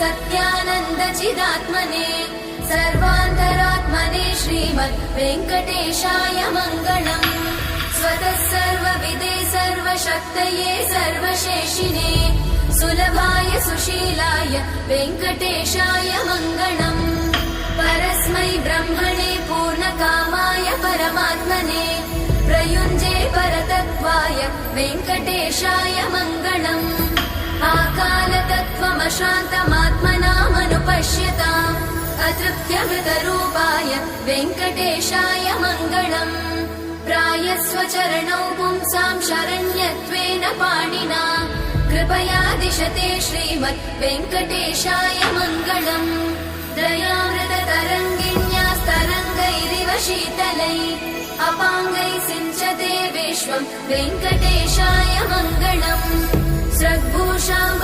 सत्यानन्दचिदात्मने सर्वान्तरात्मने श्रीमद् वेङ्कटेशाय मङ्गलम्। स्वतः सर्वविदे सर्वशक्तये सर्वशेषिने सुलभाय सुशीलाय वेङ्कटेशाय मङ्गलम्। परस्मै ब्रह्मणे पूर्णकामाय परमात्मने प्रयुञ्जे परतत्त्वाय वेङ्कटेशाय मङ्गलम्। आकालतत्त्वमशान्तमात्मनामनुपश्यताम् अतृप्त्यमृतरूपाय वेङ्कटेशाय मङ्गलम्। प्रायस्वचरणौ पुंसां शरण्यत्वेन पाणिना कृपया दिशते श्रीमद् वेङ्कटेशाय मङ्गलम्। दयामृततरङ्गिण्यास्तरङ्गैरिव शीतलै अपाङ्गैः सिञ्चते विश्वम् वेङ्कटेशाय मङ्गलम्। स्रग्भूषाम्